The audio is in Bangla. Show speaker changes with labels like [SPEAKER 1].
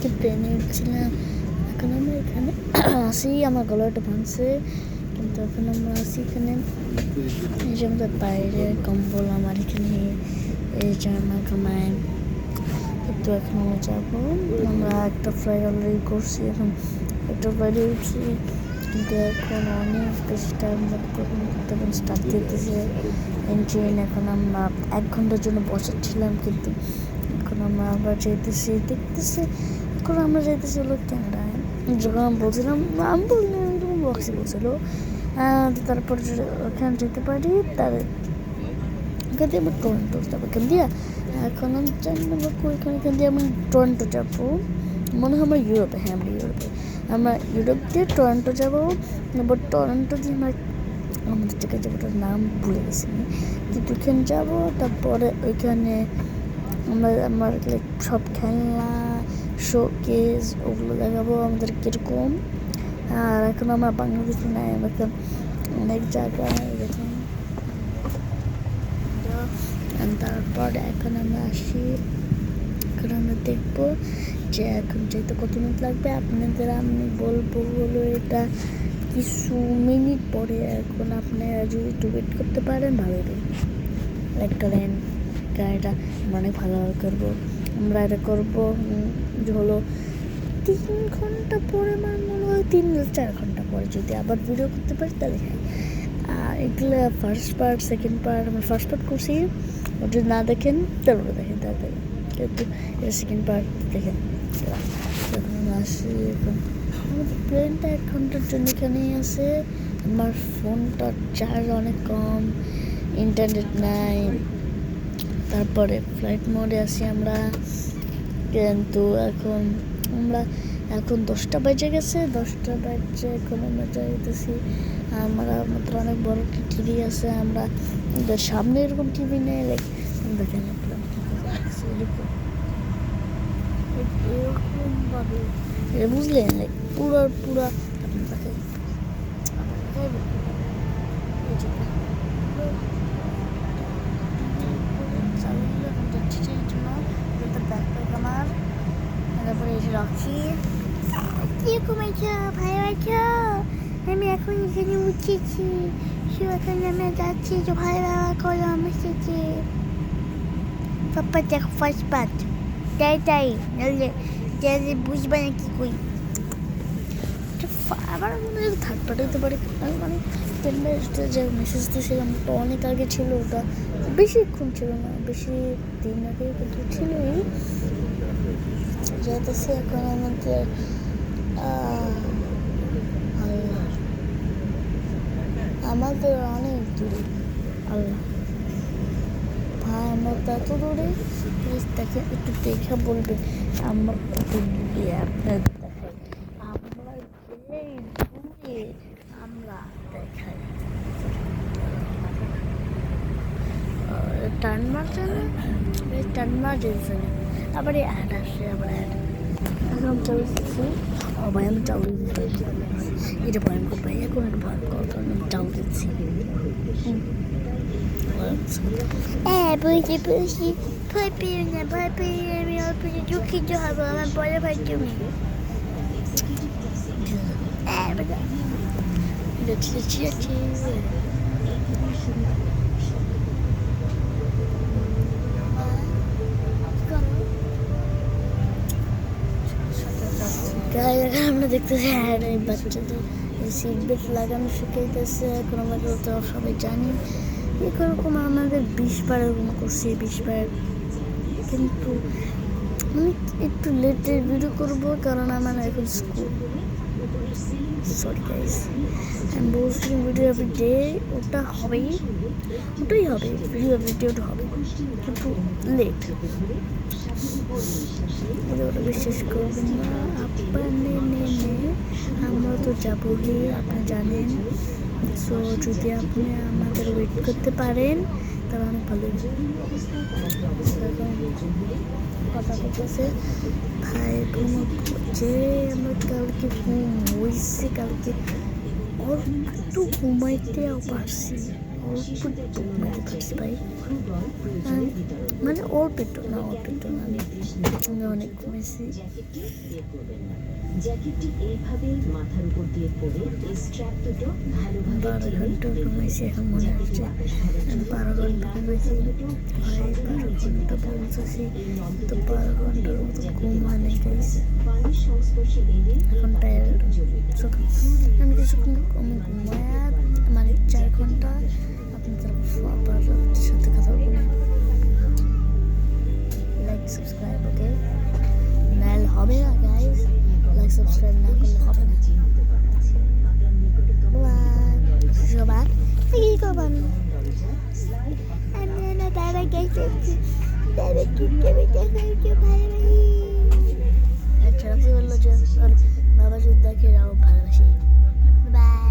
[SPEAKER 1] কি ট্রেনে ছিলাম, এখন আমরা এখানে আসি। আমার গলাটা ভাঙছে, কিন্তু এখন আমরা আসি এখানে। এই যে আমাদের বাইরে কম্বল, আমার এখানে এই জামা কামায়। কিন্তু এখন আমরা যাবো, আমরা একটা ফ্লাইট অলরেডি করছি, এখন একটা ফ্লাইটে উঠছি, কিন্তু এখন অনেক বেশি টাইম করতে এখন স্টার্ট দিতেছে ইঞ্জিন। এখন আমরা 1 ঘন্টার জন্য বসাচ্ছিলাম, কিন্তু এখন আমরা আবার যেতেছি, দেখতেছি। এখন আমরা যেতেছি হলো ক্যানাডায়। যখন আমি বলছিলাম, আমি বললাম বক্সে বলছিল, তারপর ওখানে যেতে পারি, তার এখান দিয়ে আমরা টরন্টো যাবো। এখান দিয়ে এখন আমি জানি না এখান দিয়ে আমি টরন্টো যাবো, মনে হয় আমরা ইউরোপে। হ্যাঁ, আমরা ইউরোপ দিয়ে টরন্টো যাবো। এবার টরন্টো দিয়ে আমরা আমাদের জায়গায় যাবো, ওটার নাম ভুলে গেছি আমি, কিন্তু ওইখানে যাবো। তারপরে ওইখানে আমার সব খেলনা, শোকেস ওগুলো দেখাবো আমাদের কীরকম। আর এখন আমরা বাংলাদেশে নাই, এখন অনেক জায়গায় এরকম। তারপর এখন আমরা আসি, এখন আমরা দেখবো যে এখন যেতে কত মিনিট লাগবে। আপনাদের আমি বলবো হলো এটা কিছু মিনিট পরে। এখন আপনারা যদি একটু ওয়েট করতে পারেন ভালো হবে, লাইক করেন। গাড়িটা আমরা অনেক ভালোভাবে করবো। আমরা এটা করবো হলো 3 ঘন্টা পরে, আমার মনে হয় 3-4 ঘন্টা পরে যদি আবার ভিডিও করতে পারি তাহলে। হ্যাঁ, আর এগুলো ফার্স্ট পার্ট, সেকেন্ড পার্ট। আমরা ফার্স্ট পার্ট করছি, ওটা না দেখেন তারপরে দেখেন তাড়াতাড়ি, কিন্তু এটা সেকেন্ড পার্ট দেখেন। এখন আমরা আসি, এখন আমাদের প্লেনটা 1 ঘন্টার জন্য এখানেই আছে। আমার ফোনটা চার্জ অনেক কম, ইন্টারনেট নাই। তারপরে ফ্লাইট মোডে আছি আমরা, কিন্তু এখন 10টা বেজে গেছে। 10টা বাজে, এখন আমরা যাইতেছি। আমাদের অনেক বড় একটা টিভি আছে, আমরা সামনে এরকম টিভি নেই, লাইক দেখেন এরকম ভাবে, বুঝলেন, লাইক পুরা দেখেন আমার। তারপরে এসে রাখছি, কিরকম আছো, ভালো আছো? আমি এখন এখানে উঠেছি, এখন আমরা যাচ্ছি, যে ভালো করো আমার সাথে। পাপ্পা দেখো ফার্স্ট পার্ট, তাই নাহলে বুঝবে না কি করি। আবার মনে হয় থার্ড পার্ট হতে পারে, মানে যে মেসেজ দিয়েছিলাম ওটা অনেক আগে ছিল, ওটা বেশিক্ষণ ছিল না, বেশি দিন আগে, কিন্তু ছিলই। যেতেছি এখন আমাদের আমাদের অনেক দূরে। আল্লাহ ভাই, আমরা তো এত দূরে, প্লিজ তাকে একটু দেখে বলবে আমরা কত দূরে। আপনার দেখাই, আমরা যেই দূরে আমরা দেখাই। টার্ন মারছে না, টার্ন মারছে না, আবার এই অ্যাড আসছে, আবার অ্যাড। এখন চলতেছি, ভাই আমি চাউল দিতে, এটা ভয়ঙ্কর ভাই, এখন একটু ভয়ঙ্কর, কারণ আমি চাউল দিচ্ছি। বলছি ভয় পেয়ে না, ভয় পেয়ে আমি অল্প দুঃখিত হবো, আমার বড় ভাই তুমি। আমরা দেখতেছি হ্যাঁ এই বাচ্চাদের সিট বেল্ট লাগানো শিখাইতেছে। এখন আমাদের তো সবাই জানি, এরকম আমাদের 20 বার এরকম করছি, 20 বার। কিন্তু আমি একটু লেটে ভিডিও করবো, কারণ আমার এখন স্কুল। সরি গাইস, আমি বলছি ভিডিও এভরিডে, ওটাই হবে, ভিডিওটা হবে, কিন্তু লেট। ওটা বিশ্বাস করবেন না আমরা তো যাবোই, আপনি জানেন। সো যদি আপনি আমাদের ওয়েট করতে পারেন তাহলে অনেক ভালো। কথা বলতেছে ভাই, যে আমরা কালকে ঘুম হয়েছে, কালকে একটু ঘুমাইতেও পারছি। ভাই মানে ওর পেট্রোল না আমি অনেক কমেছি।
[SPEAKER 2] জ্যাকেটটি এইভাবে মাথার উপর দিয়ে পরে এই স্ট্র্যাপ দুটো ভালোভাবে
[SPEAKER 1] 12 ঘন্টা কমেছি, এখন মনে হচ্ছে আমি 12 ঘন্টা কমেছি ভাই, 12 ঘন্টা পৌঁছেছি তো 12 ঘন্টার মতো ঘুম হয় নাই গাইস।
[SPEAKER 2] পানির সংস্পর্শে এলে
[SPEAKER 1] এখন টায়ার্ড আমি কিছুক্ষণ আমি ঘুমায় মানে 4 ঘন্টা আপনাদের আবার সাথে কথা বলবো। লাইক সাবস্ক্রাইব ওকে, নাহলে হবে না গাইস, লাইক সাবস্ক্রাইব না করলে হবে না। সবার কি করবেন আমি না তারা গেছে তারা কি করে দেখাইতে পারবে। আচ্ছা রাখি বললো যে বাবা যদি দেখে রাও ভালোবাসি। বাই।